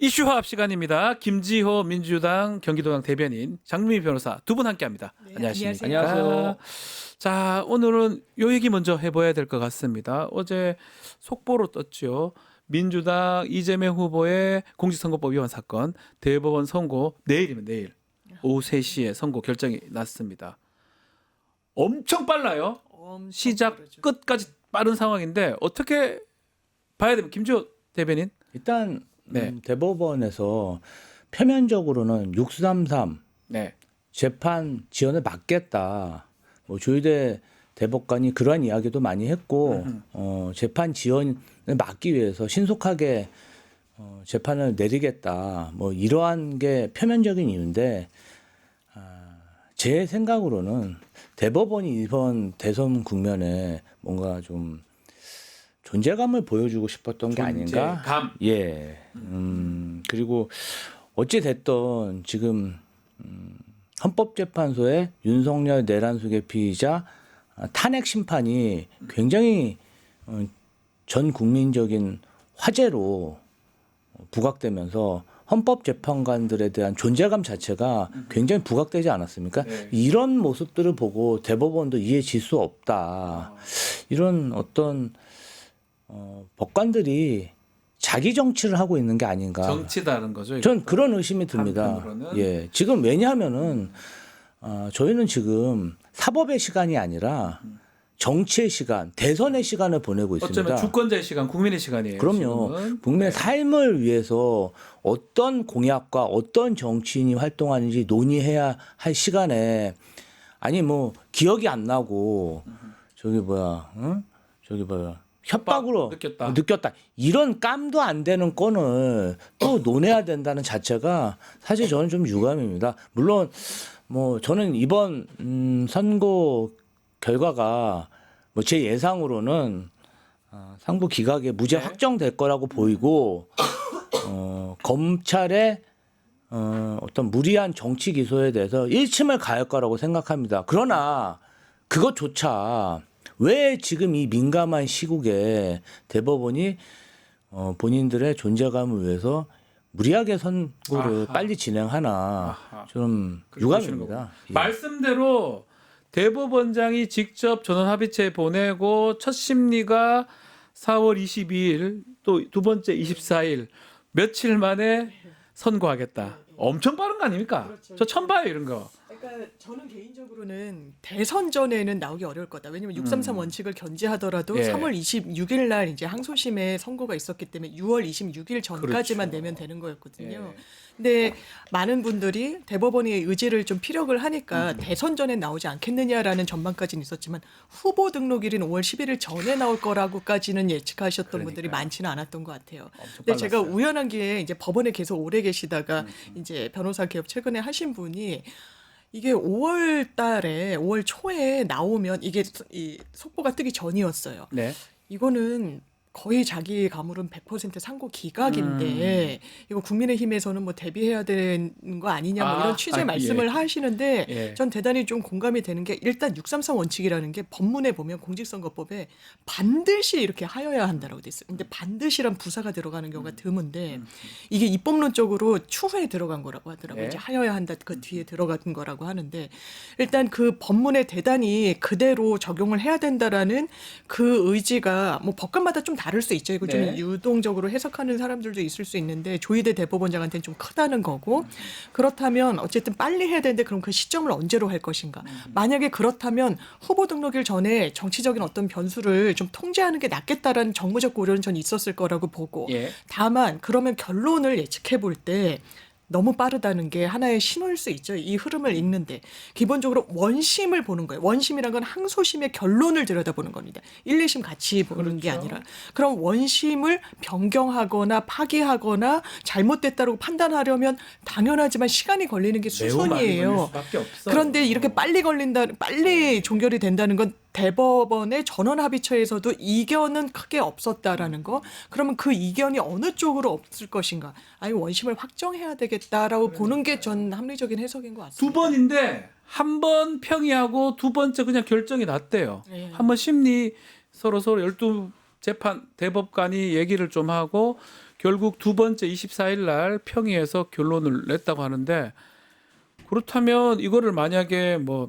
이슈화합 시간입니다. 김지호 민주당 경기도당 대변인, 장미 변호사 두 분 함께합니다. 네, 안녕하십니까? 안녕하세요. 자, 오늘은 요 얘기 먼저 해봐야 될 것 같습니다. 어제 속보로 떴죠. 민주당 이재명 후보의 공직선거법 위반 사건 대법원 선고 내일이면 내일 오후 3시에 선고 결정이 났습니다. 엄청 빨라요. 시작 빠르죠. 끝까지 빠른 상황인데 어떻게 봐야 됩니까? 김지호 대변인. 일단 네. 대법원에서 표면적으로는 633 네. 재판 지연을 막겠다. 뭐 조희대 대법관이 그러한 이야기도 많이 했고 재판 지연을 막기 위해서 신속하게 재판을 내리겠다. 뭐 이러한 게 표면적인 이유인데 제 생각으로는 대법원이 이번 대선 국면에 뭔가 좀 존재감을 보여주고 싶었던 게 아닌가. 존재감. 예. 그리고 어찌 됐든 지금 헌법재판소의 윤석열 내란숙의 피의자 탄핵 심판이 굉장히 전 국민적인 화제로 부각되면서 헌법재판관들에 대한 존재감 자체가 굉장히 부각되지 않았습니까? 네. 이런 모습들을 보고 대법원도 이해질 수 없다. 이런 어떤 법관들이 자기 정치를 하고 있는 게 아닌가. 정치다는 거죠. 전 그런 의심이 듭니다. 한편으로는. 예, 지금 왜냐하면은 저희는 지금 사법의 시간이 아니라 정치의 시간, 대선의 시간을 보내고 있습니다. 어쩌면 주권자의 시간, 국민의 시간이에요. 그럼요. 지금은. 국민의 네. 삶을 위해서 어떤 공약과 어떤 정치인이 활동하는지 논의해야 할 시간에 아니 뭐 기억이 안 나고 저기 뭐야, 응? 저기 뭐야. 협박으로 느꼈다. 이런 깜도 안 되는 건을 또 논해야 된다는 자체가 사실 저는 좀 유감입니다. 물론 뭐 저는 이번 선고 결과가 뭐 제 예상으로는 상부 기각에 무죄 네. 확정될 거라고 보이고 검찰의 어떤 무리한 정치 기소에 대해서 일침을 가할 거라고 생각합니다. 그러나 그것조차 왜 지금 이 민감한 시국에 대법원이 본인들의 존재감을 위해서 무리하게 선고를 아하. 빨리 진행하나 아하. 좀 그렇게 유감입니다. 예. 말씀대로 대법원장이 직접 전원합의체 보내고 첫 심리가 4월 22일 또 두 번째 24일 며칠 만에 선고하겠다. 엄청 빠른 거 아닙니까? 그렇죠. 저 처음 봐요 이런 거. 그러니까 저는 개인적으로는 대선 전에는 나오기 어려울 거다. 왜냐면 633 원칙을 견지하더라도 예. 3월 26일 날 이제 항소심에 선고가 있었기 때문에 6월 26일 전까지만 그렇죠. 내면 되는 거였거든요. 예. 근데 많은 분들이 대법원의 의지를 좀 피력을 하니까 대선 전에 나오지 않겠느냐라는 전망까지는 있었지만 후보 등록일인 5월 11일 전에 나올 거라고까지는 예측하셨던 분들이 그러니까요. 많지는 않았던 것 같아요. 엄청 근데 제가 빨랐어요. 우연한 기회에 이제 법원에 계속 오래 계시다가 이제 변호사 개업 최근에 하신 분이 이게 5월 달에 5월 초에 나오면 이게 이 속보가 뜨기 전이었어요. 네. 이거는 거의 자기 가물은 100% 상고 기각인데 이거 국민의힘에서는 뭐 대비해야 되는 거 아니냐 뭐 이런 취지의 말씀을 하시는데 예. 전 대단히 좀 공감이 되는 게 일단 633 원칙이라는 게 법문에 보면 공직선거법에 반드시 이렇게 하여야 한다라고 돼 있어요. 근데 반드시란 부사가 들어가는 경우가 드문데 이게 입법론적으로 추후에 들어간 거라고 하더라고요. 네. 이제 하여야 한다 그 뒤에 들어간 거라고 하는데 일단 그 법문에 대단히 그대로 적용을 해야 된다라는 그 의지가 뭐 법관마다 좀 다를 수 있죠. 이거 좀 네. 유동적으로 해석하는 사람들도 있을 수 있는데 조희대 대법원장한테는 좀 크다는 거고 그렇다면 어쨌든 빨리 해야 되는데 그럼 그 시점을 언제로 할 것인가. 만약에 그렇다면 후보 등록일 전에 정치적인 어떤 변수를 좀 통제하는 게 낫겠다라는 정무적 고려는 전 있었을 거라고 보고 예. 다만 그러면 결론을 예측해 볼 때 너무 빠르다는 게 하나의 신호일 수 있죠. 이 흐름을 읽는데 기본적으로 원심을 보는 거예요. 원심이란 건 항소심의 결론을 들여다보는 겁니다. 1, 2심 같이 보는 게 아니라. 그럼 원심을 변경하거나 파기하거나 잘못됐다고 판단하려면 당연하지만 시간이 걸리는 게 매우 많이 걸릴 수순이에요. 수밖에 없어요. 그런데 이렇게 빨리 종결이 된다는 건 대법원의 전원합의체에서도 이견은 크게 없었다라는 거. 그러면 그 이견이 어느 쪽으로 없을 것인가. 아니 원심을 확정해야 되겠다라고 보는 게 전 합리적인 해석인 것 같습니다. 두 번인데 한 번 평의하고 두 번째 그냥 결정이 났대요. 예. 한 번 심리 서로 12 재판 대법관이 얘기를 좀 하고 결국 두 번째 24일 날 평의에서 결론을 냈다고 하는데 그렇다면 이거를 만약에 뭐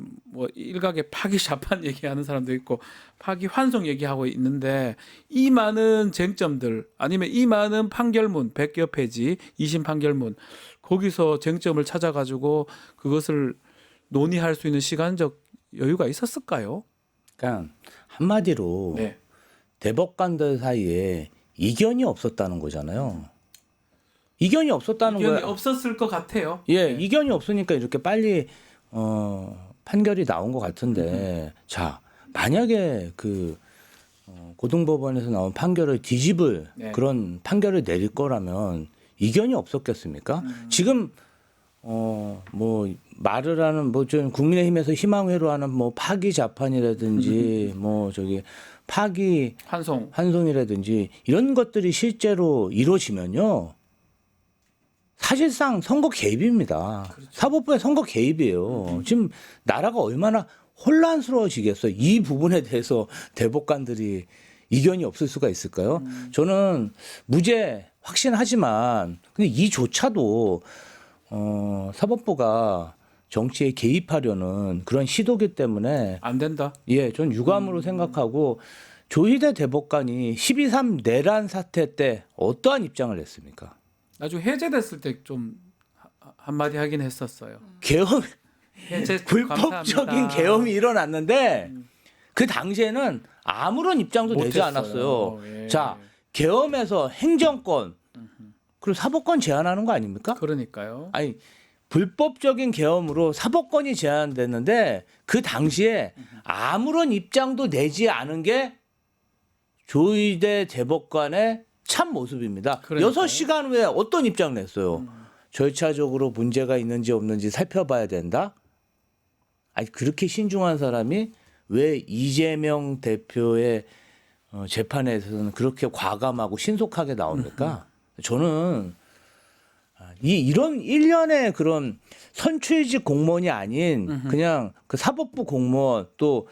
일각에 파기 자판 얘기하는 사람도 있고 파기 환송 얘기하고 있는데 이 많은 쟁점들 아니면 이 많은 판결문 100여 페이지 2심 판결문 거기서 쟁점을 찾아가지고 그것을 논의할 수 있는 시간적 여유가 있었을까요? 그러니까 한마디로 네. 대법관들 사이에 이견이 없었다는 거잖아요. 이견이 없었다는 이견이 거야. 없었을 것 같아요. 예, 이견이 없으니까 이렇게 빨리 판결이 나온 것 같은데, 자 만약에 그 고등법원에서 나온 판결을 뒤집을 네. 그런 판결을 내릴 거라면 이견이 없었겠습니까? 지금 뭐 말을 하는 뭐 좀 국민의힘에서 희망회로 하는 뭐 파기 자판이라든지 뭐 저기 파기 환송. 환송이라든지 이런 것들이 실제로 이루어지면요. 사실상 선거 개입입니다. 사법부의 선거 개입이에요. 지금 나라가 얼마나 혼란스러워지겠어요. 이 부분에 대해서 대법관들이 이견이 없을 수가 있을까요? 저는 무죄 확신하지만 근데 이조차도 사법부가 정치에 개입하려는 그런 시도기 때문에 안 된다. 예, 전 유감으로 생각하고 조희대 대법관이 12.3 내란 사태 때 어떠한 입장을 냈습니까? 나중에 해제됐을 때 좀 한마디 하긴 했었어요. 계엄 해제 불법적인 감사합니다. 계엄이 일어났는데 그 당시에는 아무런 입장도 내지 못했어요. 않았어요. 예. 자, 계엄에서 행정권 그리고 사법권 제한하는 거 아닙니까? 그러니까요. 아니 불법적인 계엄으로 사법권이 제한됐는데 그 당시에 아무런 입장도 내지 않은 게 조희대 대법관의 참 모습입니다. 그러니까요. 6시간 후에 어떤 입장 냈어요? 절차적으로 문제가 있는지 없는지 살펴봐야 된다. 아니 그렇게 신중한 사람이 왜 이재명 대표의 재판에서는 그렇게 과감하고 신속하게 나옵니까? 저는 이런 일련의 그런 선출직 공무원이 아닌 그냥 그 사법부 공무원 또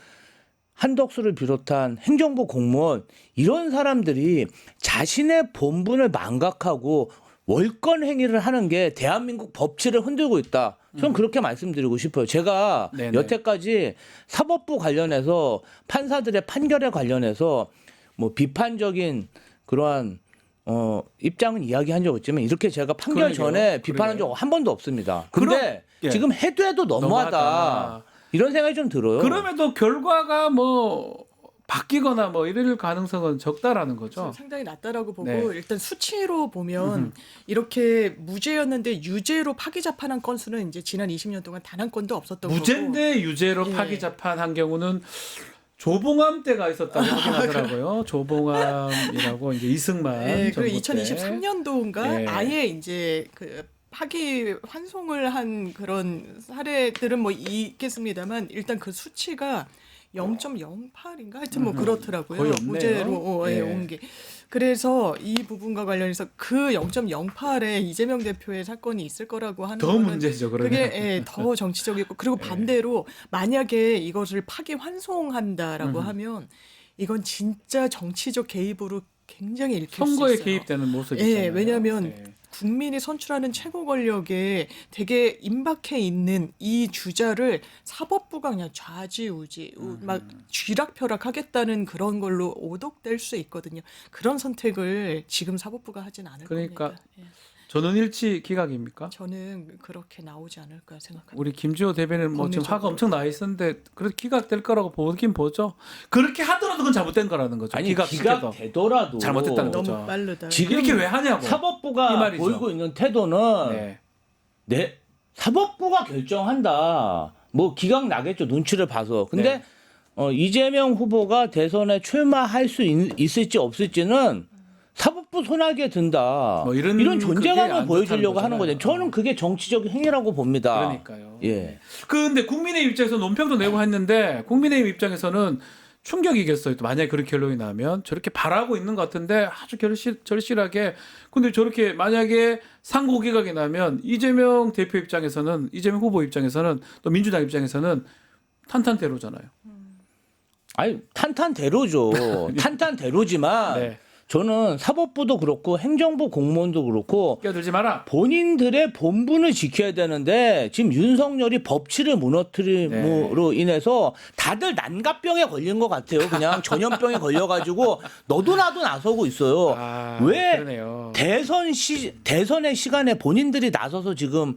한덕수를 비롯한 행정부 공무원 이런 사람들이 자신의 본분을 망각하고 월권 행위를 하는 게 대한민국 법치를 흔들고 있다. 저는 그렇게 말씀드리고 싶어요. 제가 네네. 여태까지 사법부 관련해서 판사들의 판결에 관련해서 뭐 비판적인 그러한 입장은 이야기한 적 없지만 이렇게 제가 판결 그러게요. 전에 비판한 적 한 번도 없습니다. 근데 예. 지금 해도 너무하다. 너무하다. 이런 생각이 좀 들어요. 그럼에도 결과가 뭐 바뀌거나 뭐 이럴 가능성은 적다라는 거죠. 상당히 낮다라고 보고 네. 일단 수치로 보면 이렇게 무죄였는데 유죄로 파기자판한 건수는 이제 지난 20년 동안 단 한 건도 없었던 거고. 무죄인데 유죄로 예. 파기 자판한 경우는 조봉암 때가 있었다고 하긴 하더라고요. 조봉암이라고 이제 이승만 네, 그리고 정부 때. 2023년도인가 네. 아예 이제 그 파기 환송을 한 그런 사례들은 뭐 있겠습니다만 일단 그 수치가 0.08인가 하여튼 뭐 그렇더라고요. 거의 없네요. 무죄로 예. 온 게. 그래서 이 부분과 관련해서 그 0.08에 이재명 대표의 사건이 있을 거라고 하는 더 거는 문제죠. 그러면. 그게 더 정치적이고 그리고 반대로 만약에 이것을 파기 환송한다라고 하면 이건 진짜 정치적 개입으로 굉장히 읽힐 수 선거에 있어요. 개입되는 모습이잖아요. 예, 왜냐하면 네. 국민이 선출하는 최고 권력에 되게 임박해 있는 이 주자를 사법부가 그냥 좌지우지 막 쥐락펴락하겠다는 그런 걸로 오독될 수 있거든요. 그런 선택을 지금 사법부가 하진 않을 그러니까 겁니다. 예. 전원일치 기각입니까? 저는 그렇게 나오지 않을까 생각합니다. 우리 김지호 대변인 뭐 지금 화가 법리적으로. 엄청 나 있었는데 그래도 기각될 거라고 보긴 보죠. 그렇게 하더라도 그건 잘못된 거라는 거죠. 아니 기각시켜도 기각되더라도 잘못됐다는 거죠. 너무 빠르다. 지금 이렇게 왜 하냐고. 이 사법부가 말이죠. 보이고 있는 태도는 네. 사법부가 결정한다. 뭐 기각 나겠죠. 눈치를 봐서. 근데 네. 이재명 후보가 대선에 출마할 수 있을지 없을지는 사법부 손아귀에 든다. 뭐 이런 이런 그게 존재감을 안 보여주려고 좋다는 하는 거죠. 거잖아요. 저는 그게 정치적 행위라고 봅니다. 그러니까요. 예. 근데 국민의힘 입장에서 논평도 내고 했는데 국민의힘 입장에서는 충격이겠어요. 또 만약에 그렇게 결론이 나면 저렇게 바라고 있는 것 같은데 아주 절실하게 근데 저렇게 만약에 상고 기각이 나면 이재명 대표 입장에서는 이재명 후보 입장에서는 또 민주당 입장에서는 탄탄대로잖아요. 아니 탄탄대로죠. 탄탄대로지만 네. 저는 사법부도 그렇고 행정부 공무원도 그렇고 끼어들지 마라. 본인들의 본분을 지켜야 되는데 지금 윤석열이 법치를 무너뜨림으로 인해서 다들 난각병에 걸린 것 같아요. 그냥 전염병에 걸려가지고 너도 나도 나서고 있어요. 왜 그러네요. 대선의 시간에 본인들이 나서서 지금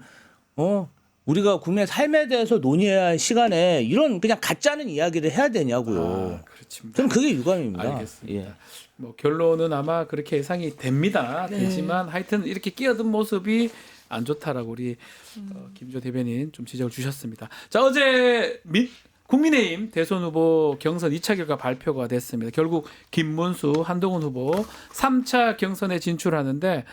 우리가 국민의 삶에 대해서 논의해야 할 시간에 이런 그냥 가짜는 이야기를 해야 되냐고요. 그렇습니다. 저는 그게 유감입니다. 알겠습니다. 예. 뭐 결론은 아마 그렇게 예상이 됩니다. 네. 되지만 하여튼 이렇게 끼어든 모습이 안 좋다라고 우리 김조 대변인 좀 지적을 주셨습니다. 자, 어제 국민의힘 대선 후보 경선 2차 결과 발표가 됐습니다. 결국 김문수, 한동훈 후보 3차 경선에 진출하는데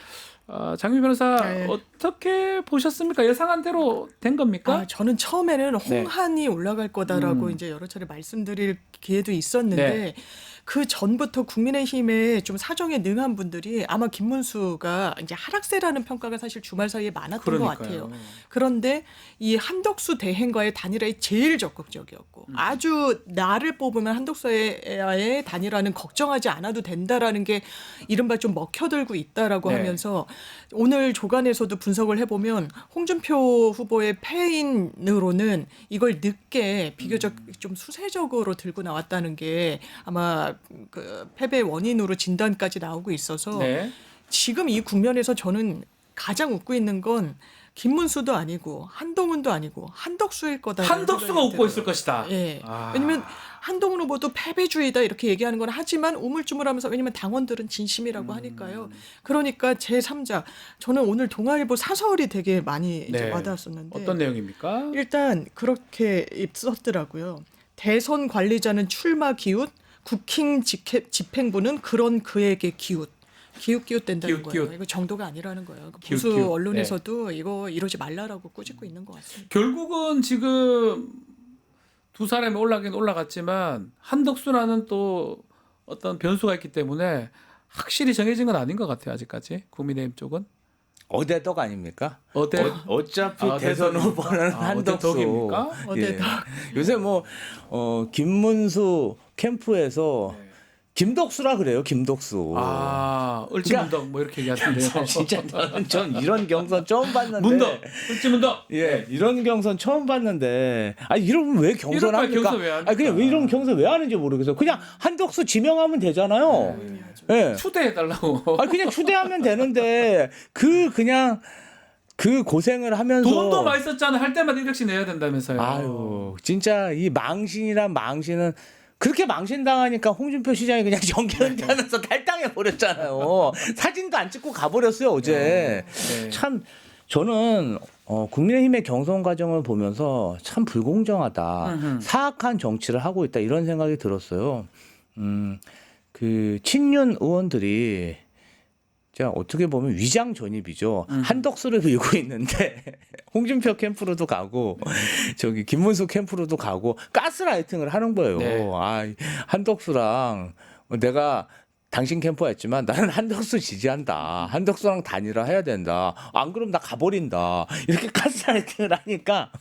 장미 변호사 네. 어떻게 보셨습니까? 예상한 대로 된 겁니까? 저는 처음에는 네. 홍한이 올라갈 거다라고 이제 여러 차례 말씀드릴 기회도 있었는데 네. 그 전부터 국민의힘에 좀 사정에 능한 분들이 아마 김문수가 이제 하락세라는 평가가 사실 주말 사이에 많았던 것 같아요. 그런데 이 한덕수 대행과의 단일화에 제일 적극적이었고 아주 나를 뽑으면 한덕수의 단일화는 걱정하지 않아도 된다라는 게 이른바 좀 먹혀들고 있다라고 네. 하면서 오늘 조간에서도 분석을 해보면 홍준표 후보의 패인으로는 이걸 늦게 비교적 좀 수세적으로 들고 나왔다는 게 아마 그 패배 원인으로 진단까지 나오고 있어서 네. 지금 이 국면에서 저는 가장 웃고 있는 건 김문수도 아니고 한동훈도 아니고 한덕수일 거다. 한덕수가 웃고 있을 것이다. 예. 왜냐면 한동훈 후보도 패배주의다 이렇게 얘기하는 건 하지만 우물쭈물하면서 왜냐면 당원들은 진심이라고 하니까요. 그러니까 제3자 저는 오늘 동아일보 사설이 되게 많이 이제 네. 와닿았었는데 어떤 내용입니까? 일단 그렇게 썼더라고요. 대선 관리자는 출마 기웃, 국힘 집행부는 그런 그에게 기웃. 기웃기웃 된다는 거예요. 기웃기웃. 이거 정도가 아니라는 거예요. 그 기웃기웃. 보수 언론에서도 이거 이러지 말라라고 꾸짖고 있는 것 같습니다. 결국은 지금 두 사람이 올라가긴 올라갔지만 한덕수라는 또 어떤 변수가 있기 때문에 확실히 정해진 건 아닌 것 같아요. 아직까지 국민의힘 쪽은. 어대덕 아닙니까? 어때? 어차피 아, 대선 대선 후보는 한덕수. 어대덕입니까? 어대덕. 요새 뭐 김문수 캠프에서 김덕수라 그래요. 김덕수. 을지문덕 뭐 이렇게 얘기하던데요. 진짜 전 이런 경선 처음 봤는데. 문덕, 을지문덕. 예, 이런 경선 처음 봤는데. 이러면 왜 이럴 거야, 경선합니까? 경선 왜 합니까? 그냥 왜 이런 경선 왜 하는지 모르겠어요. 그냥 한덕수 지명하면 되잖아요. 예. 추대해달라고. 그냥 추대하면 되는데 그냥 그 고생을 하면서 돈도 많이 썼잖아. 할 때마다 1억씩 내야 된다면서요. 아유, 진짜 이 망신이란 망신은 그렇게 망신당하니까 홍준표 시장이 그냥 정계 은퇴하면서 탈당해 버렸잖아요. 사진도 안 찍고 가버렸어요 어제. 네. 참 저는 국민의힘의 경선 과정을 보면서 참 불공정하다, 사악한 정치를 하고 있다 이런 생각이 들었어요. 그 친윤 의원들이 자 어떻게 보면 위장 전입이죠. 한덕수를 밀고 있는데 홍준표 캠프로도 가고 저기 김문수 캠프로도 가고 가스라이팅을 하는 거예요. 네. 한덕수랑 내가 당신 캠프였지만 나는 한덕수 지지한다. 한덕수랑 단일화 해야 된다. 안 그럼 나 가버린다. 이렇게 가스라이팅을 하니까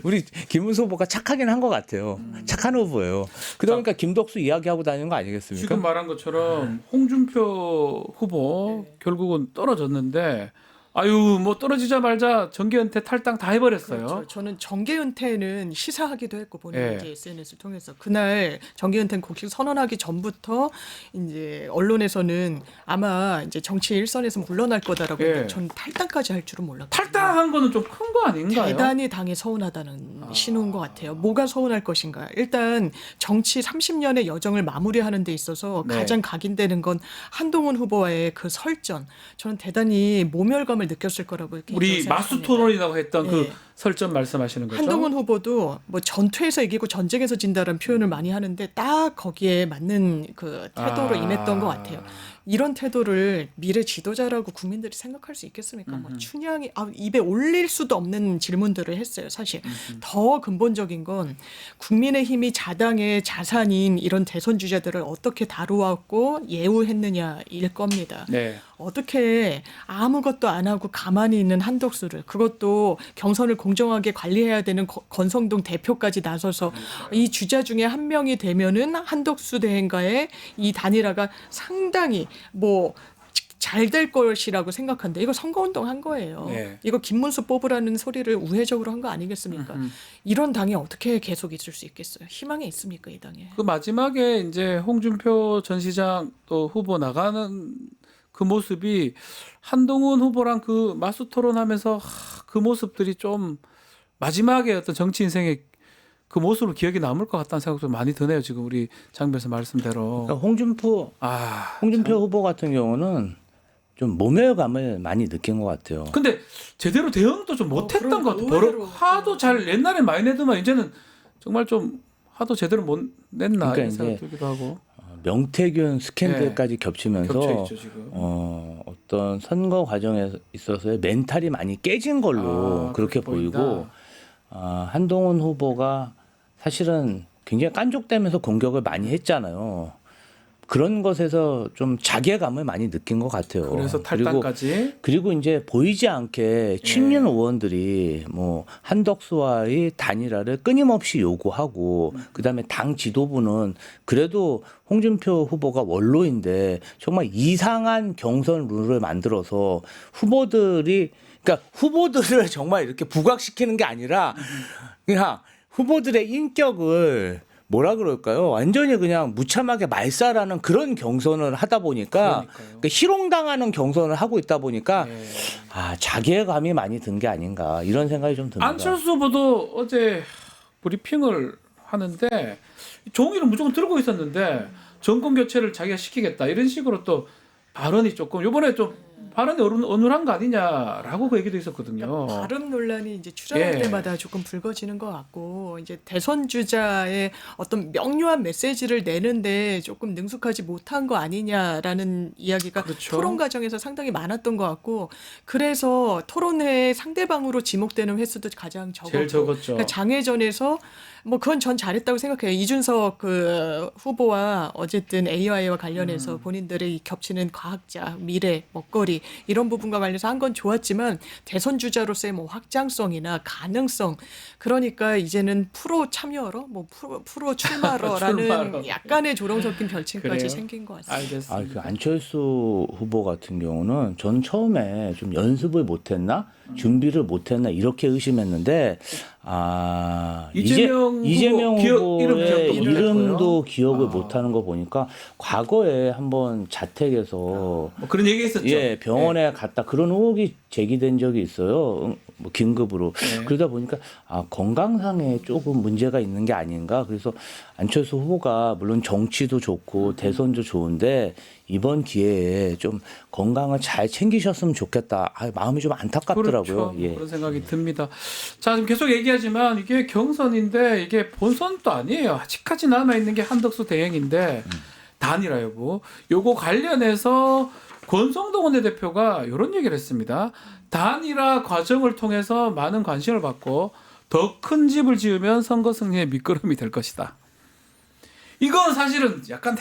우리 김문수 후보가 착하긴 한 것 같아요. 착한 후보예요. 그러니까 김덕수 이야기하고 다니는 거 아니겠습니까? 지금 말한 것처럼 홍준표 후보 결국은 떨어졌는데 아유 뭐 떨어지자 말자 정계 은퇴 탈당 다 해버렸어요. 그렇죠. 저는 정계 은퇴는 시사하기도 했고 본인 예. 이제 SNS를 통해서 그날 정계 은퇴 공식 선언하기 전부터 이제 언론에서는 아마 이제 정치 일선에서 물러날 거다라고 예. 했는데 전 탈당까지 할 줄은 몰랐거든요. 탈당한 거는 좀 큰 거 아닌가요? 대단히 당에 서운하다는 신호인 것 같아요. 뭐가 서운할 것인가? 일단 정치 30년의 여정을 마무리하는 데 있어서 네. 가장 각인되는 건 한동훈 후보와의 그 설전. 저는 대단히 모멸감을 느꼈을 거라고 이렇게 우리 생각합니다. 마수 토론이라고 했던 그 네. 설전 말씀하시는 거죠? 한동훈 후보도 뭐 전투에서 이기고 전쟁에서 진다라는 표현을 많이 하는데 딱 거기에 맞는 그 태도로 임했던 것 같아요. 이런 태도를 미래 지도자라고 국민들이 생각할 수 있겠습니까? 뭐 춘향이 입에 올릴 수도 없는 질문들을 했어요. 사실 더 근본적인 건 국민의힘이 자당의 자산인 이런 대선 주자들을 어떻게 다루었고 예우했느냐일 겁니다. 네. 어떻게 아무것도 안 하고 가만히 있는 한덕수를, 그것도 경선을 공정하게 관리해야 되는 권성동 대표까지 나서서 이 주자 중에 한 명이 되면은 한덕수 대행과의 이 단일화가 상당히 뭐 잘 될 것이라고 생각한데, 이거 선거운동 한 거예요. 네. 이거 김문수 뽑으라는 소리를 우회적으로 한 거 아니겠습니까? 이런 당이 어떻게 계속 있을 수 있겠어요? 희망이 있습니까, 이 당에? 그 마지막에 이제 홍준표 전 시장 또 후보 나가는 그 모습이 한동훈 후보랑 그 맞수 토론하면서 그 모습들이 좀 마지막에 어떤 정치 인생의 그 모습으로 기억이 남을 것 같다는 생각도 많이 드네요. 지금 우리 장 변호사 말씀대로. 그러니까 홍준표 후보 같은 경우는 좀 모멸감을 많이 느낀 것 같아요. 근데 제대로 대응도 좀 못했던 그러니까 것 같아요. 버릇 의외로. 하도 잘 옛날에 많이 내더만 이제는 정말 좀 하도 제대로 못 냈나 그러니까 이런 생각 이제 들기도 하고. 명태균 스캔들까지 겹치면서 겹쳐 있죠 지금. 어떤 선거 과정에 있어서의 멘탈이 많이 깨진 걸로 그렇게 보인다. 보이고 한동훈 후보가 사실은 굉장히 깐족되면서 공격을 많이 했잖아요. 그런 것에서 좀 자괴감을 많이 느낀 것 같아요. 그래서 탈당까지. 그리고 이제 보이지 않게 친윤 의원들이 뭐 한덕수와의 단일화를 끊임없이 요구하고 그다음에 당 지도부는 그래도 홍준표 후보가 원로인데 정말 이상한 경선 룰을 만들어서 후보들을 정말 이렇게 부각시키는 게 아니라 그냥 후보들의 인격을 뭐라 그럴까요? 완전히 그냥 무참하게 말살하는 그런 경선을 하다 보니까 그러니까 희롱당하는 경선을 하고 있다 보니까 자괴감이 많이 든 게 아닌가 이런 생각이 좀 듭니다. 안철수 후보도 어제 브리핑을 하는데 종이를 무조건 들고 있었는데 정권 교체를 자기가 시키겠다 이런 식으로 또 발언이 조금 이번에 좀 발언이 어눌한 거 아니냐라고 그 얘기도 있었거든요. 발음 논란이 이제 출연할 예. 때마다 조금 불거지는 것 같고, 이제 대선 주자의 어떤 명료한 메시지를 내는데 조금 능숙하지 못한 거 아니냐라는 이야기가 그렇죠. 토론 과정에서 상당히 많았던 것 같고, 그래서 토론회에 상대방으로 지목되는 횟수도 가장 적었고, 제일 적었죠. 그러니까 장외전에서 뭐 그건 전 잘했다고 생각해요. 이준석 그 후보와 어쨌든 AI와 관련해서 본인들의 이 겹치는 과학자, 미래, 먹거리 이런 부분과 관련해서 한 건 좋았지만 대선 주자로서의 뭐 확장성이나 가능성, 그러니까 이제는 프로 참여러, 뭐 프로 출마러라는 출마러. 약간의 조롱 섞인 별칭까지 그래요? 생긴 것 같습니다. 알겠습니다. 그 안철수 후보 같은 경우는 전 처음에 좀 연습을 못했나 준비를 못했나 이렇게 의심했는데 이재명 후보의 이름 이름도 기억을 못하는 거 보니까 과거에 한번 자택에서 뭐 그런 얘기 했었죠. 병원에 갔다 그런 의혹이 제기된 적이 있어요. 뭐 긴급으로. 그러다 보니까 건강상에 조금 문제가 있는 게 아닌가. 그래서 안철수 후보가 물론 정치도 좋고 대선도 좋은데 이번 기회에 좀 건강을 잘 챙기셨으면 좋겠다. 마음이 좀 안타깝더라고요. 그렇죠. 그런 생각이 듭니다. 자, 지금 계속 얘기하지만 이게 경선인데 이게 본선도 아니에요. 아직까지 남아 있는 게 한덕수 대행인데 단일화 여부. 요거 관련해서 권성동 원내대표가 이런 얘기를 했습니다. 단일화 과정을 통해서 많은 관심을 받고 더 큰 집을 지으면 선거 승리의 밑거름이 될 것이다. 이건 사실은 약간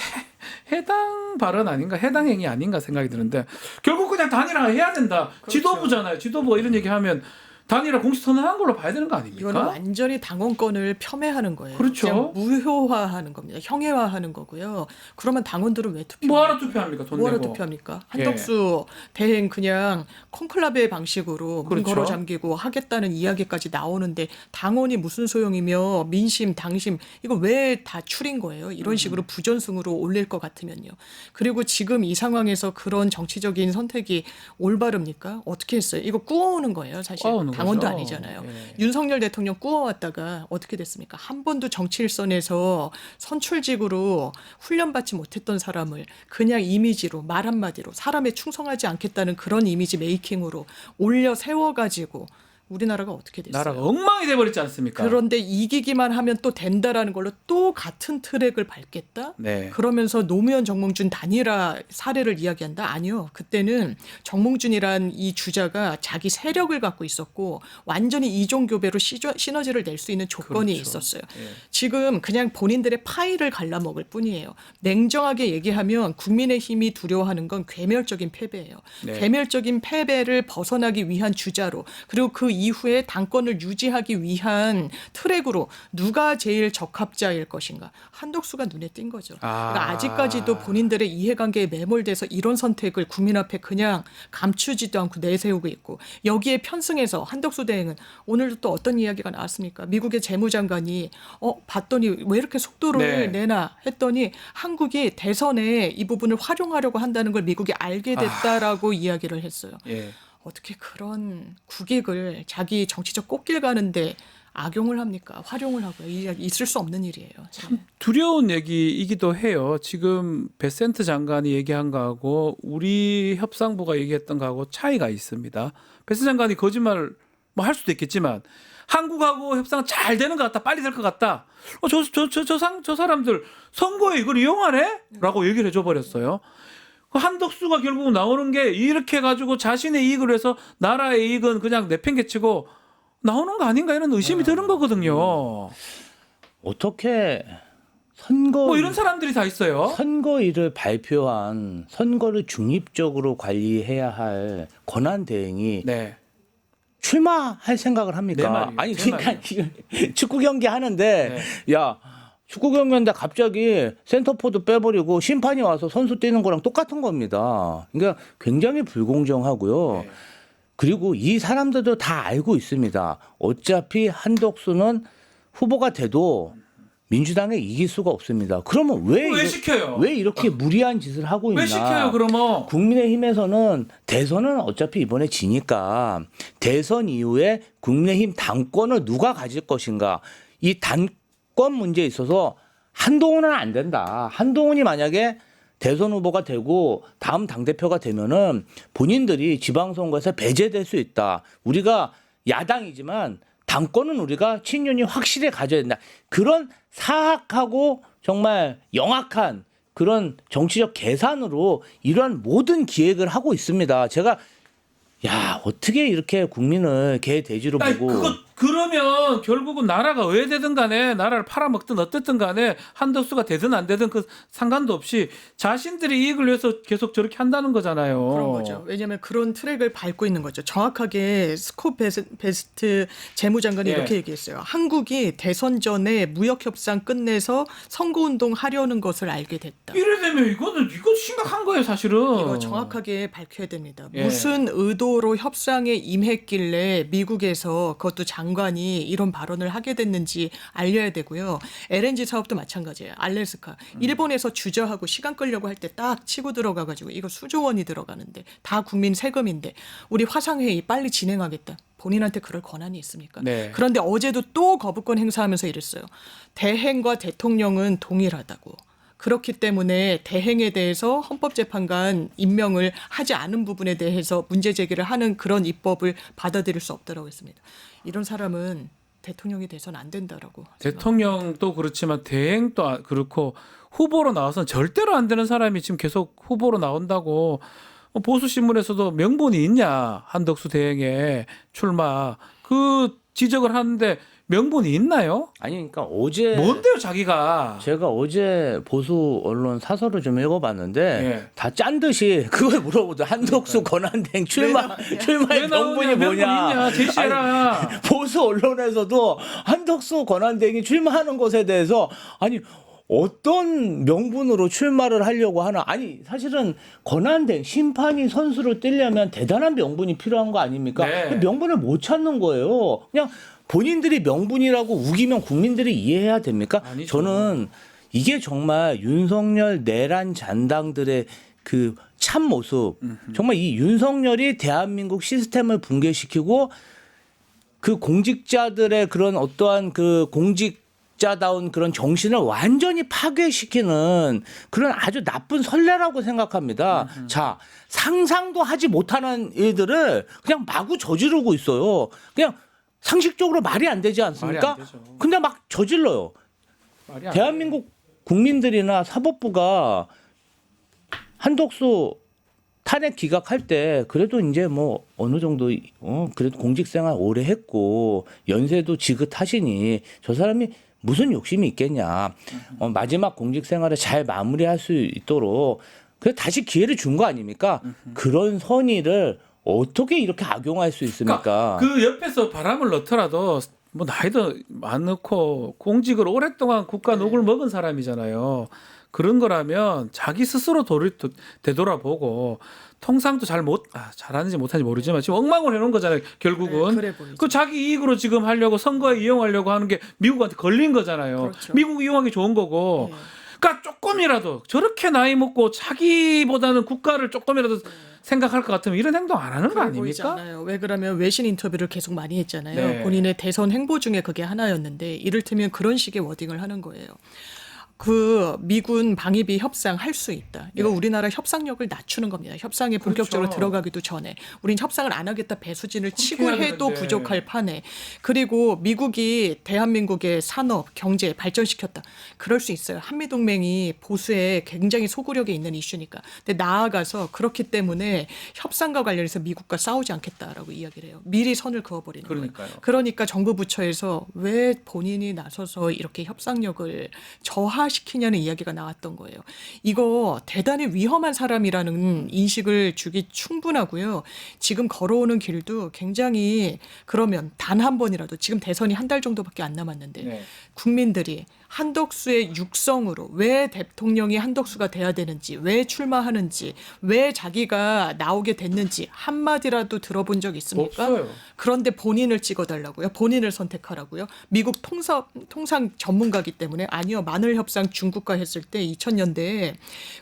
해당 발언 아닌가, 해당 행위 아닌가 생각이 드는데 결국 그냥 단일화 해야 된다. 그렇죠. 지도부잖아요. 지도부가 이런 얘기하면 단일화 공식 선언한 걸로 봐야 되는 거 아닙니까? 이거는 완전히 당원권을 폄훼하는 거예요. 그렇죠. 그냥 무효화하는 겁니다. 형해화하는 거고요. 그러면 당원들은 왜 투표? 뭐하러 투표합니까? 돈 뭐하러 내고. 투표합니까? 한덕수 대행 그냥 콘클라베 방식으로 문 그렇죠. 걸어 잠기고 하겠다는 이야기까지 나오는데 당원이 무슨 소용이며 민심, 당심 이거 왜 다 추린 거예요? 이런 식으로 부전승으로 올릴 것 같으면요. 그리고 지금 이 상황에서 그런 정치적인 선택이 올바릅니까? 어떻게 했어요? 이거 꾸어오는 거예요, 사실. 꾸어오는 당원도 거죠. 아니잖아요. 예. 윤석열 대통령 꾸어왔다가 어떻게 됐습니까? 한 번도 정치 일선에서 선출직으로 훈련받지 못했던 사람을 그냥 이미지로 말 한마디로 사람에 충성하지 않겠다는 그런 이미지 메이킹으로 올려 세워가지고 우리나라가 어떻게 됐어요? 나라가 엉망이 돼버렸지 않습니까? 그런데 이기기만 하면 또 된다라는 걸로 또 같은 트랙을 밟겠다? 네. 그러면서 노무현 정몽준 단일화 사례를 이야기한다? 아니요. 그때는 정몽준이란 이 주자가 자기 세력을 갖고 있었고 완전히 이종교배로 시너지를 낼 수 있는 조건이 그렇죠. 있었어요. 예. 지금 그냥 본인들의 파이를 갈라먹을 뿐이에요. 냉정하게 얘기하면 국민의힘이 두려워하는 건 괴멸적인 패배예요. 네. 괴멸적인 패배를 벗어나기 위한 주자로 그리고 그 이후에 당권을 유지하기 위한 트랙으로 누가 제일 적합자일 것인가. 한덕수가 눈에 띈 거죠. 그러니까 아직까지도 본인들의 이해관계에 매몰돼서 이런 선택을 국민 앞에 그냥 감추지도 않고 내세우고 있고 여기에 편승해서 한덕수 대행은 오늘도 또 어떤 이야기가 나왔습니까? 미국의 재무장관이 봤더니 왜 이렇게 속도를 네. 내나 했더니 한국이 대선에 이 부분을 활용하려고 한다는 걸 미국이 알게 됐다라고 이야기를 했어요. 예. 어떻게 그런 국익을 자기 정치적 꽃길 가는데 악용을 합니까? 활용을 하고요. 있을 수 없는 일이에요. 참 두려운 얘기이기도 해요. 지금 베센트 장관이 얘기한 거하고 우리 협상부가 얘기했던 거하고 차이가 있습니다. 베센트 장관이 거짓말 뭐 할 수도 있겠지만 한국하고 협상 잘 되는 것 같다, 빨리 될 것 같다. 저 사람들 선거에 이걸 이용하네?라고 얘기를 해줘 버렸어요. 한덕수가 결국 나오는 게 이렇게 가지고 자신의 이익을 위해서 나라의 이익은 그냥 내팽개치고 나오는 거 아닌가 이런 의심이 드는 거거든요. 어떻게 선거 뭐 이런 사람들이 다 있어요. 선거일을 발표한 선거를 중립적으로 관리해야 할 권한 대행이 네. 출마할 생각을 내 합니까? 말이에요. 아니 제 그러니까 축구 경기 하는데 야 축구 경기인데 갑자기 센터포드 빼버리고 심판이 와서 선수 뛰는 거랑 똑같은 겁니다. 그러니까 굉장히 불공정하고요. 네. 그리고 이 사람들도 다 알고 있습니다. 어차피 한덕수는 후보가 돼도 민주당에 이길 수가 없습니다. 그러면 왜 시켜요? 왜 이렇게 무리한 짓을 하고 있나? 왜 시켜요 그러면? 국민의힘에서는 대선은 어차피 이번에 지니까 대선 이후에 국민의힘 당권을 누가 가질 것인가 이 당권 문제에 있어서 한동훈은 안 된다. 한동훈이 만약에 대선 후보가 되고 다음 당대표가 되면은 본인들이 지방선거에서 배제될 수 있다. 우리가 야당이지만 당권은 우리가 친윤이 확실히 가져야 된다. 그런 사악하고 정말 영악한 그런 정치적 계산으로 이러한 모든 기획을 하고 있습니다. 제가 어떻게 이렇게 국민을 개돼지로 아니, 보고 그러면 결국은 나라가 왜 되든 간에 나라를 팔아먹든 어쨌든 간에 한덕수가 되든 안 되든 그 상관도 없이 자신들의 이익을 위해서 계속 저렇게 한다는 거잖아요. 그런 거죠. 왜냐하면 그런 트랙을 밟고 있는 거죠. 정확하게 스콧 베스트 재무장관이 예. 이렇게 얘기했어요. 한국이 대선 전에 무역협상 끝내서 선거운동 하려는 것을 알게 됐다. 이래되면 이거 심각한 거예요 사실은. 이거 정확하게 밝혀야 됩니다. 예. 무슨 의도로 협상에 임했길래 미국에서 그것도 장관이 이런 발언을 하게 됐는지 알려야 되고요. LNG 사업도 마찬가지예요. 알래스카. 일본에서 주저하고 시간 끌려고 할 때 딱 치고 들어가가지고 이거 수조 원이 들어가는데 다 국민 세금인데 우리 화상회의 빨리 진행하겠다. 본인한테 그럴 권한이 있습니까? 네. 그런데 어제도 또 거부권 행사하면서 이랬어요. 대행과 대통령은 동일하다고. 그렇기 때문에 대행에 대해서 헌법재판관 임명을 하지 않은 부분에 대해서 문제 제기를 하는 그런 입법을 받아들일 수 없다라고 했습니다. 이런 사람은 대통령이 돼서는 안 된다라고. 대통령도 그렇지만 대행도 그렇고 후보로 나와서는 절대로 안 되는 사람이 지금 계속 후보로 나온다고 보수 신문에서도 명분이 있냐 한덕수 대행의 출마 그 지적을 하는데 명분이 있나요? 아니 그러니까 어제 뭔데요 자기가? 제가 어제 보수 언론 사설을 좀 읽어봤는데 예. 다 짠 듯이 그걸 물어보더 한덕수 권한대행 출마의 왜 명분이 나오냐? 명분 뭐냐? 있냐? 제시해라. 아니, 보수 언론에서도 한덕수 권한대행이 출마하는 것에 대해서 아니 어떤 명분으로 출마를 하려고 하나? 아니 사실은 권한대행 심판이 선수로 뛰려면 대단한 명분이 필요한 거 아닙니까? 네. 명분을 못 찾는 거예요. 그냥 본인들이 명분이라고 우기면 국민들이 이해해야 됩니까? 아니죠. 저는 이게 정말 윤석열 내란 잔당들의 그 참 모습. 정말 이 윤석열이 대한민국 시스템을 붕괴시키고 그 공직자들의 그런 어떠한 그 공직 공직자다운 그런 정신을 완전히 파괴시키는 그런 아주 나쁜 선례라고 생각합니다. 자, 상상도 하지 못하는 일들을 그냥 마구 저지르고 있어요. 그냥 상식적으로 말이 안 되지 않습니까? 말이 안 되죠. 근데 막 저질러요. 말이 안 대한민국 국민들이나 사법부가 한덕수 탄핵 기각할 때 그래도 이제 뭐 어느 정도 그래도 공직생활 오래 했고 연세도 지긋하시니 저 사람이 무슨 욕심이 있겠냐. 마지막 공직생활을 잘 마무리할 수 있도록 그래 다시 기회를 준 거 아닙니까? 그런 선의를 어떻게 이렇게 악용할 수 있습니까? 그러니까 그 옆에서 바람을 넣더라도 뭐 나이도 많고 공직을 오랫동안 국가 녹을 먹은 사람이잖아요. 그런 거라면 자기 스스로 되돌아보고 통상도 잘하는지 못하는지 모르지만 지금 엉망을 해놓은 거잖아요. 결국은 그래 보이죠. 그 자기 이익으로 지금 하려고 선거에 이용하려고 하는 게 미국한테 걸린 거잖아요. 그렇죠. 미국 이용하기 좋은 거고. 네. 그러니까 조금이라도 저렇게 나이 먹고 자기보다는 국가를 조금이라도 생각할 것 같으면 이런 행동 안 하는 거 그래 보이지 아닙니까? 않아요. 왜 그러면 외신 인터뷰를 계속 많이 했잖아요. 네. 본인의 대선 행보 중에 그게 하나였는데 이를테면 그런 식의 워딩을 하는 거예요. 그 미군 방위비 협상 할 수 있다. 이거 네. 우리나라 협상력을 낮추는 겁니다. 협상에 본격적으로 그렇죠. 들어가기도 전에 우린 협상을 안 하겠다 배수진을 치고 해야 해도 되는데. 부족할 판에 그리고 미국이 대한민국의 산업, 경제 발전시켰다. 그럴 수 있어요. 한미동맹이 보수에 굉장히 소구력이 있는 이슈니까. 근데 나아가서 그렇기 때문에 협상과 관련해서 미국과 싸우지 않겠다라고 이야기를 해요. 미리 선을 그어버리는 거예요. 그러니까요. 그러니까 정부 부처에서 왜 본인이 나서서 이렇게 협상력을 저하시키냐는 이야기가 나왔던 거예요. 이거 대단히 위험한 사람이라는 인식을 주기 충분하고요. 지금 걸어오는 길도 굉장히 그러면 단 한 번이라도 지금 대선이 한 달 정도밖에 안 남았는데 네. 국민들이 한덕수의 육성으로 왜 대통령이 한덕수가 돼야 되는지, 왜 출마하는지, 왜 자기가 나오게 됐는지 한마디라도 들어본 적 있습니까? 없어요. 그런데 본인을 찍어달라고요? 본인을 선택하라고요? 미국 통상 전문가기 때문에 아니요. 마늘 협상 중국과 했을 때 2000년대에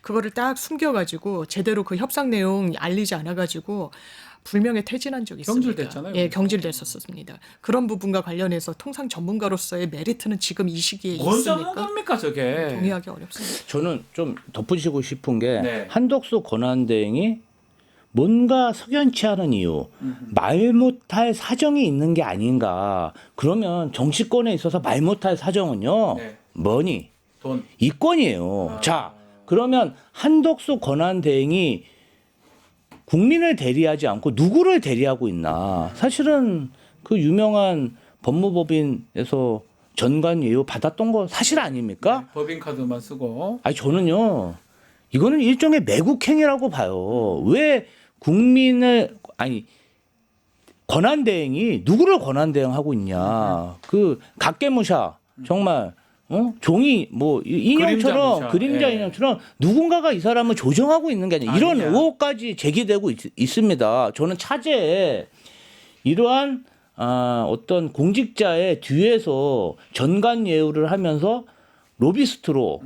그거를 딱 숨겨가지고 제대로 그 협상 내용 알리지 않아가지고 불명예 퇴진한 적이 있습니다. 경질됐잖아요. 예, 경질됐었습니다. 그런 부분과 관련해서 통상 전문가로서의 메리트는 지금 이 시기에 뭔 있습니까? 전문가입니까 저게? 동의하기 어렵습니다. 저는 좀 덧붙이고 싶은 게 네. 한덕수 권한대행이 뭔가 석연치 않은 이유, 말 못할 사정이 있는 게 아닌가. 그러면 정치권에 있어서 말 못할 사정은요, 네. 뭐니? 돈. 이권이에요. 자, 그러면 한덕수 권한대행이 국민을 대리하지 않고 누구를 대리하고 있나? 사실은 그 유명한 법무법인에서 전관 예우 받았던 거 사실 아닙니까? 법인카드만 쓰고. 아니 저는요 이거는 일종의 매국행위라고 봐요. 왜 국민을 권한대행이 누구를 권한대행하고 있냐? 그 각계무샤 정말 종이 뭐 인형처럼 그림자 예. 인형처럼 누군가가 이 사람을 조정하고 있는 게 아니라 이런 아니냐. 의혹까지 제기되고 있습니다. 저는 차제에 이러한 어떤 공직자의 뒤에서 전관 예우를 하면서 로비스트로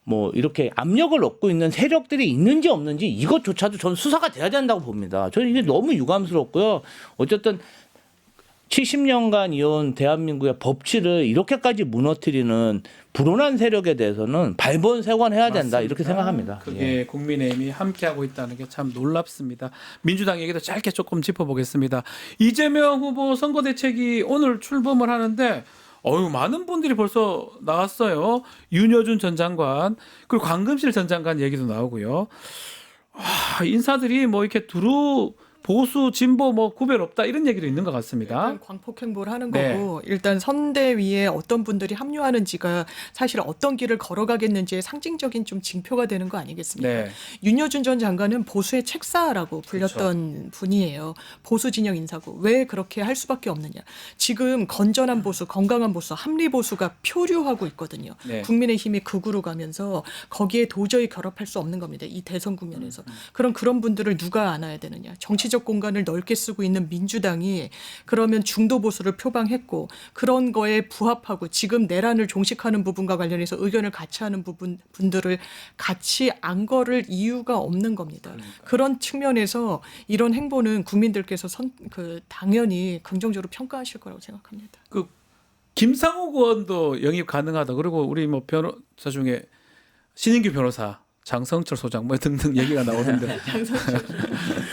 뭐 이렇게 압력을 얻고 있는 세력들이 있는지 없는지 이것조차도 저는 수사가 돼야 된다고 봅니다. 저는 이게 너무 유감스럽고요. 어쨌든 70년간 이어온 대한민국의 법치를 이렇게까지 무너뜨리는 불온한 세력에 대해서는 발본색원해야 된다 이렇게 생각합니다. 그게 예. 국민의힘이 함께하고 있다는 게 참 놀랍습니다. 민주당 얘기도 짧게 조금 짚어보겠습니다. 이재명 후보 선거대책이 오늘 출범을 하는데 많은 분들이 벌써 나왔어요. 윤여준 전 장관 그리고 광금실 전 장관 얘기도 나오고요. 인사들이 뭐 이렇게 두루 보수 진보 뭐 구별 없다 이런 얘기도 있는 것 같습니다. 일단 광폭 행보를 하는 네. 거고 일단 선대위에 어떤 분들이 합류하는지가 사실 어떤 길을 걸어가겠는지의 상징적인 좀 징표가 되는 거 아니겠습니까? 네. 윤여준 전 장관은 보수의 책사라고 불렸던 분이에요. 보수 진영 인사고 왜 그렇게 할 수밖에 없느냐? 지금 건전한 보수, 건강한 보수, 합리 보수가 표류하고 있거든요. 네. 국민의힘이 극으로 가면서 거기에 도저히 결합할 수 없는 겁니다. 이 대선 국면에서. 그럼 그런 분들을 누가 안아야 되느냐? 정치적 공간을 넓게 쓰고 있는 민주당이 그러면 중도 보수를 표방했고 그런 거에 부합하고 지금 내란을 종식하는 부분과 관련해서 의견을 같이 하는 분들을 같이 안 걸을 이유가 없는 겁니다. 그런 측면에서 이런 행보는 국민들께서 당연히 긍정적으로 평가하실 거라고 생각합니다. 김상욱 의원도 영입 가능하다. 그리고 우리 뭐 변호사 중에 신인규 변호사, 장성철 소장 뭐 등등 얘기가 나오는데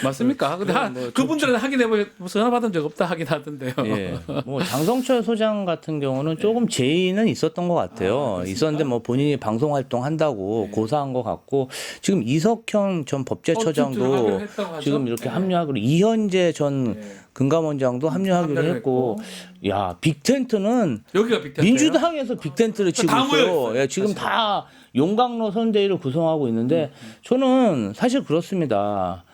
맞습니까? 근데 그분들은 확인해보면 전화 받은 적 없다 하긴 하던데요. 예. 뭐 장성철 소장 같은 경우는 조금 제의는 있었던 것 같아요. 있었는데 뭐 본인이 방송 활동한다고 고사한 것 같고 지금 이석현 전 법제처장도 지금 이렇게 합류하고 이현재 전 금감원장도 합류하기로 했고, 야 빅텐트는 여기가 빅텐트 민주당에서 빅텐트를 치고 다 있어요. 모여있어요, 예, 지금 다 용광로 선대위를 구성하고 있는데 저는 사실 그렇습니다.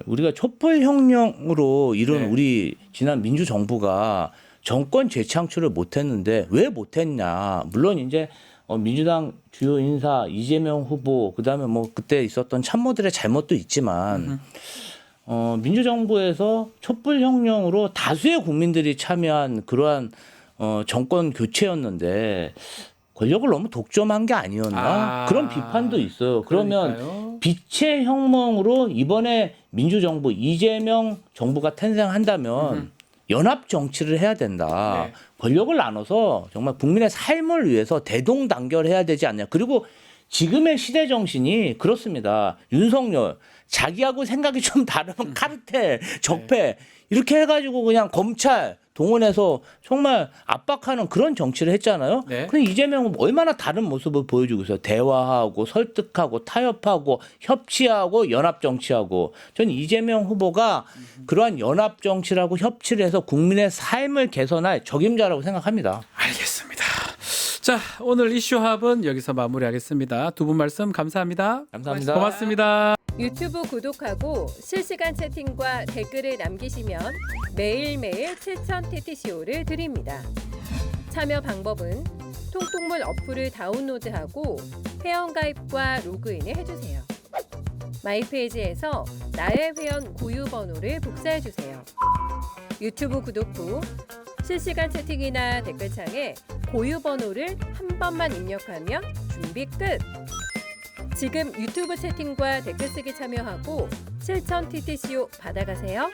우리가 촛불혁명으로 이룬 우리 지난 민주정부가 정권 재창출을 못했는데 왜 못했냐. 물론 이제 민주당 주요 인사 이재명 후보 그다음에 뭐 그때 있었던 참모들의 잘못도 있지만 민주정부에서 촛불혁명으로 다수의 국민들이 참여한 그러한 정권 교체였는데 권력을 너무 독점한 게 아니었나 그런 비판도 있어요. 그러면 그러니까요. 빛의 혁명으로 이번에 민주정부 이재명 정부가 탄생한다면 연합 정치를 해야 된다. 네. 권력을 나눠서 정말 국민의 삶을 위해서 대동단결해야 되지 않냐. 그리고 지금의 시대 정신이 그렇습니다. 윤석열 자기하고 생각이 좀 다르면 카르텔, 적폐 이렇게 해가지고 그냥 검찰 동원해서 정말 압박하는 그런 정치를 했잖아요. 네. 근데 이재명은 얼마나 다른 모습을 보여주고 있어요. 대화하고 설득하고 타협하고 협치하고 연합 정치하고 저는 이재명 후보가 그러한 연합 정치라고 협치를 해서 국민의 삶을 개선할 적임자라고 생각합니다. 알겠습니다. 자, 오늘 이슈합은 여기서 마무리하겠습니다. 두 분 말씀 감사합니다. 감사합니다. 고맙습니다. 유튜브 구독하고 실시간 채팅과 댓글을 남기시면 매일매일 7천 TTCO를 드립니다. 참여 방법은 통통물 어플을 다운로드하고 회원가입과 로그인을 해주세요. 마이페이지에서 나의 회원 고유 번호를 복사해주세요. 유튜브 구독 후 실시간 채팅이나 댓글창에 고유 번호를 한 번만 입력하면 준비 끝! 지금 유튜브 채팅과 댓글 쓰기 참여하고 실천 TTCO 받아가세요.